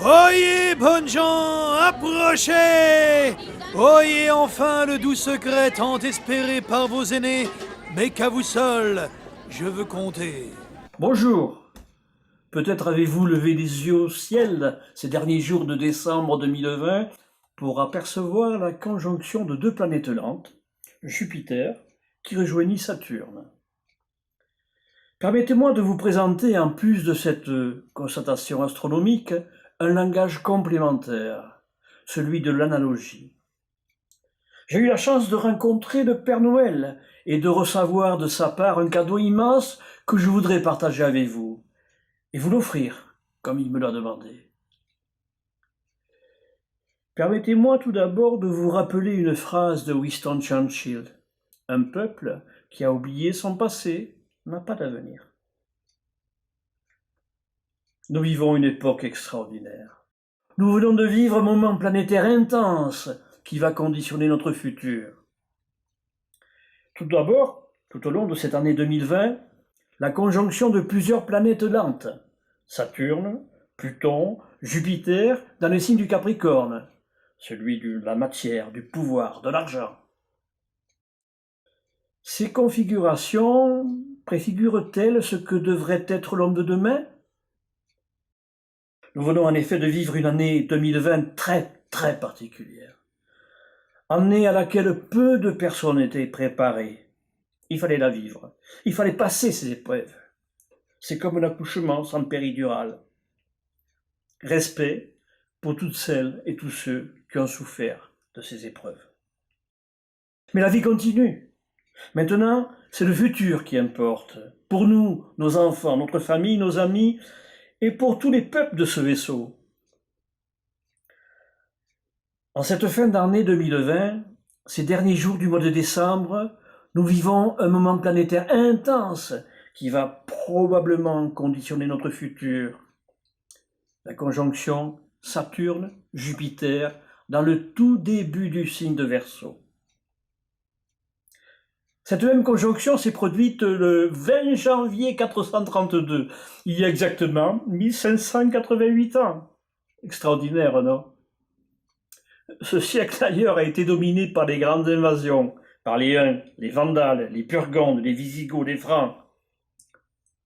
Oyez, bonnes gens, approchez! Oyez enfin le doux secret tant espéré par vos aînés, mais qu'à vous seul, je veux compter. Bonjour. Peut-être avez-vous levé les yeux au ciel ces derniers jours de décembre 2020 pour apercevoir la conjonction de deux planètes lentes, Jupiter, qui rejoignit Saturne. Permettez-moi de vous présenter, en plus de cette constatation astronomique, un langage complémentaire, celui de l'analogie. J'ai eu la chance de rencontrer le Père Noël et de recevoir de sa part un cadeau immense que je voudrais partager avec vous et vous l'offrir, comme il me l'a demandé. Permettez-moi tout d'abord de vous rappeler une phrase de Winston Churchill. Un peuple qui a oublié son passé n'a pas d'avenir. Nous vivons une époque extraordinaire. Nous venons de vivre un moment planétaire intense qui va conditionner notre futur. Tout d'abord, tout au long de cette année 2020, la conjonction de plusieurs planètes lentes, Saturne, Pluton, Jupiter, dans le signe du Capricorne, celui de la matière, du pouvoir, de l'argent. Ces configurations préfigurent-elles ce que devrait être l'homme de demain? Nous venons en effet de vivre une année 2020 très particulière. Année à laquelle peu de personnes étaient préparées. Il fallait la vivre. Il fallait passer ces épreuves. C'est comme l'accouchement sans péridurale. Respect pour toutes celles et tous ceux qui ont souffert de ces épreuves. Mais la vie continue. Maintenant, c'est le futur qui importe. Pour nous, nos enfants, notre famille, nos amis, et pour tous les peuples de ce vaisseau. En cette fin d'année 2020, ces derniers jours du mois de décembre, nous vivons un moment planétaire intense qui va probablement conditionner notre futur. La conjonction Saturne-Jupiter dans le tout début du signe de Verseau. Cette même conjonction s'est produite le 20 janvier 432, il y a exactement 1588 ans. Extraordinaire, non? Ce siècle d'ailleurs a été dominé par les grandes invasions, par les Huns, les Vandales, les Burgondes, les Visigoths, les Francs.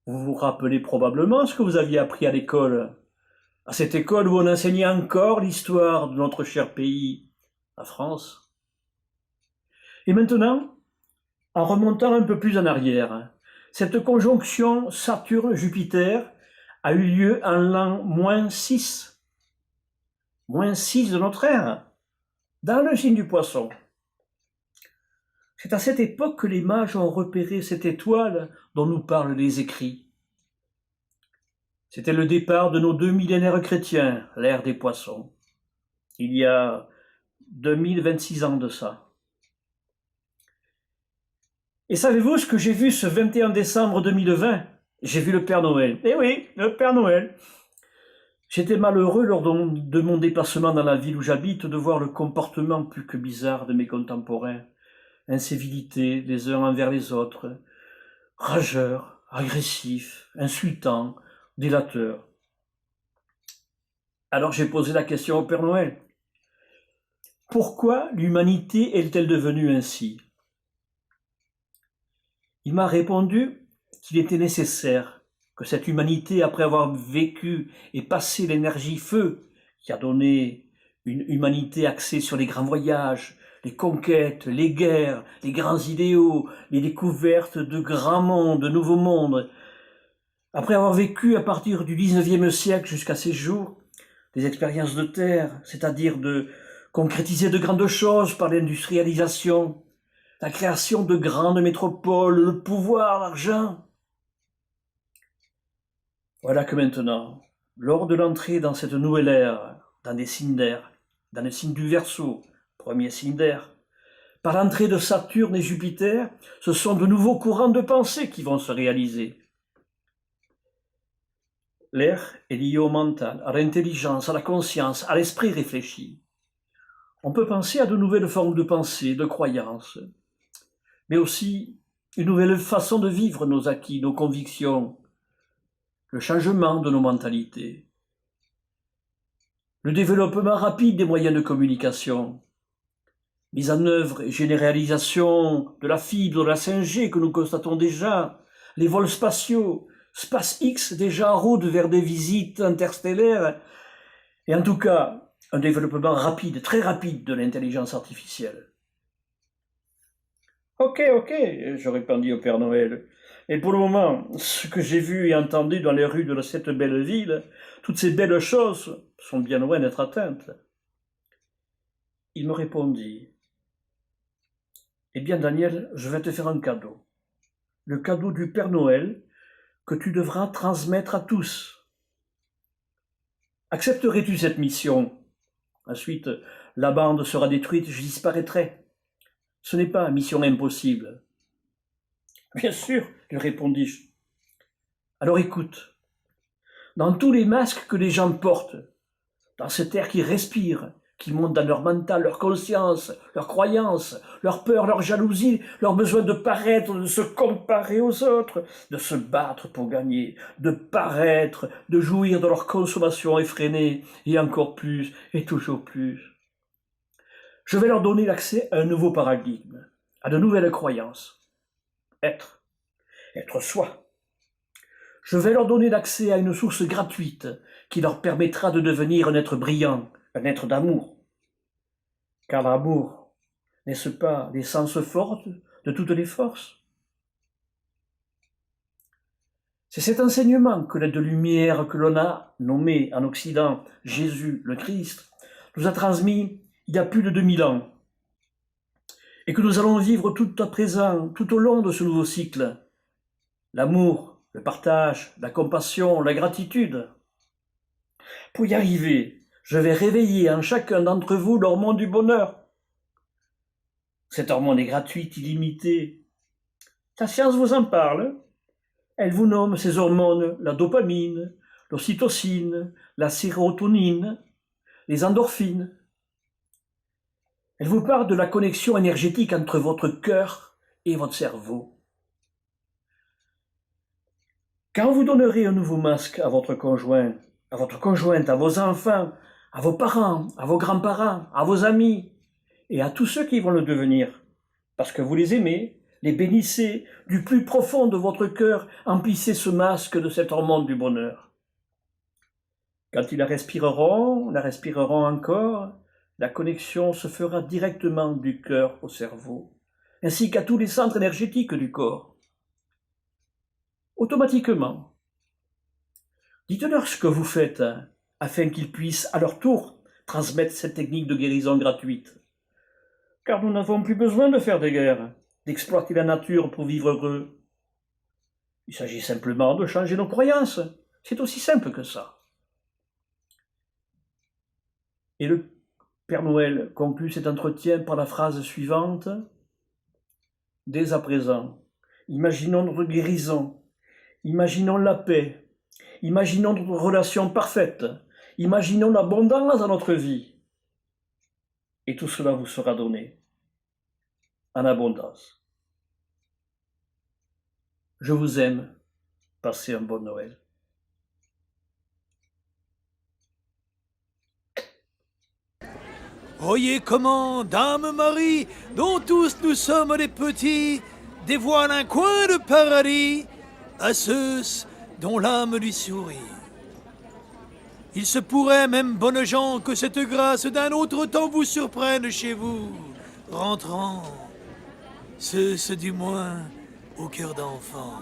Vous vous rappelez probablement ce que vous aviez appris à l'école, à cette école où on enseignait encore l'histoire de notre cher pays, la France. Et maintenant, en remontant un peu plus en arrière, cette conjonction Saturne-Jupiter a eu lieu en l'an -6 de notre ère, dans le signe du Poisson. C'est à cette époque que les mages ont repéré cette étoile dont nous parlent les écrits. C'était le départ de nos 2 millénaires chrétiens, l'ère des Poissons, il y a 2026 ans de ça. Et savez-vous ce que j'ai vu ce 21 décembre 2020? J'ai vu le Père Noël. Eh oui, le Père Noël. J'étais malheureux lors de mon déplacement dans la ville où j'habite de voir le comportement plus que bizarre de mes contemporains. Incivilité les uns envers les autres, rageurs, agressifs, insultants, délateurs. Alors j'ai posé la question au Père Noël. Pourquoi l'humanité est-elle devenue ainsi? Il m'a répondu qu'il était nécessaire que cette humanité, après avoir vécu et passé l'énergie feu, qui a donné une humanité axée sur les grands voyages, les conquêtes, les guerres, les grands idéaux, les découvertes de grands mondes, de nouveaux mondes, après avoir vécu à partir du 19e siècle jusqu'à ces jours, des expériences de terre, c'est-à-dire de concrétiser de grandes choses par l'industrialisation, la création de grandes métropoles, le pouvoir, l'argent. Voilà que maintenant, lors de l'entrée dans cette nouvelle ère, dans des signes d'air, dans le signe du Verseau, premier signe d'air, par l'entrée de Saturne et Jupiter, ce sont de nouveaux courants de pensée qui vont se réaliser. L'air est lié au mental, à l'intelligence, à la conscience, à l'esprit réfléchi. On peut penser à de nouvelles formes de pensée, de croyances, mais aussi une nouvelle façon de vivre nos acquis, nos convictions, le changement de nos mentalités. le développement rapide des moyens de communication, mise en œuvre et généralisation de la fibre, de la 5G que nous constatons déjà, les vols spatiaux, SpaceX déjà en route vers des visites interstellaires, et en tout cas un développement rapide, très rapide de l'intelligence artificielle. Ok, je répondis au Père Noël. Et pour le moment, ce que j'ai vu et entendu dans les rues de cette belle ville, toutes ces belles choses sont bien loin d'être atteintes. Il me répondit, eh bien Daniel, je vais te faire un cadeau. Le cadeau du Père Noël que tu devras transmettre à tous. Accepterais-tu cette mission? Ensuite, la bande sera détruite, je disparaîtrai. Ce n'est pas une mission impossible. Bien sûr, lui répondis-je. Alors écoute, dans tous les masques que les gens portent, dans cet air qui respire, qui monte dans leur mental, leur conscience, leurs croyances, leur peur, leur jalousie, leur besoin de paraître, de se comparer aux autres, de se battre pour gagner, de paraître, de jouir de leur consommation effrénée, et encore plus, et toujours plus. Je vais leur donner l'accès à un nouveau paradigme, à de nouvelles croyances. Être soi. Je vais leur donner l'accès à une source gratuite qui leur permettra de devenir un être brillant, un être d'amour. Car l'amour, n'est-ce pas l'essence forte de toutes les forces? C'est cet enseignement que l'aide de lumière que l'on a nommé en Occident Jésus le Christ nous a transmis il y a plus de 2000 ans et que nous allons vivre tout à présent, tout au long de ce nouveau cycle. L'amour, le partage, la compassion, la gratitude. Pour y arriver, je vais réveiller en chacun d'entre vous l'hormone du bonheur. Cette hormone est gratuite, illimitée. La science vous en parle. Elle vous nomme ces hormones la dopamine, l'ocytocine, la sérotonine, les endorphines. Elle vous parle de la connexion énergétique entre votre cœur et votre cerveau. Quand vous donnerez un nouveau masque à votre conjoint, à votre conjointe, à vos enfants, à vos parents, à vos grands-parents, à vos amis, et à tous ceux qui vont le devenir, parce que vous les aimez, les bénissez, du plus profond de votre cœur, emplissez ce masque de cette hormone du bonheur. Quand ils la respireront encore, la connexion se fera directement du cœur au cerveau, ainsi qu'à tous les centres énergétiques du corps. Automatiquement. Dites-leur ce que vous faites, afin qu'ils puissent, à leur tour, transmettre cette technique de guérison gratuite. Car nous n'avons plus besoin de faire des guerres, d'exploiter la nature pour vivre heureux. Il s'agit simplement de changer nos croyances. C'est aussi simple que ça. Et le Père Noël conclut cet entretien par la phrase suivante. Dès à présent, imaginons notre guérison, imaginons la paix, imaginons notre relation parfaite, imaginons l'abondance dans notre vie. Et tout cela vous sera donné en abondance. Je vous aime. Passez un bon Noël. Voyez comment Dame Marie, dont tous nous sommes les petits, dévoile un coin de paradis à ceux dont l'âme lui sourit. Il se pourrait, même bonnes gens, que cette grâce d'un autre temps vous surprenne chez vous, rentrant, ceux du moins au cœur d'enfant.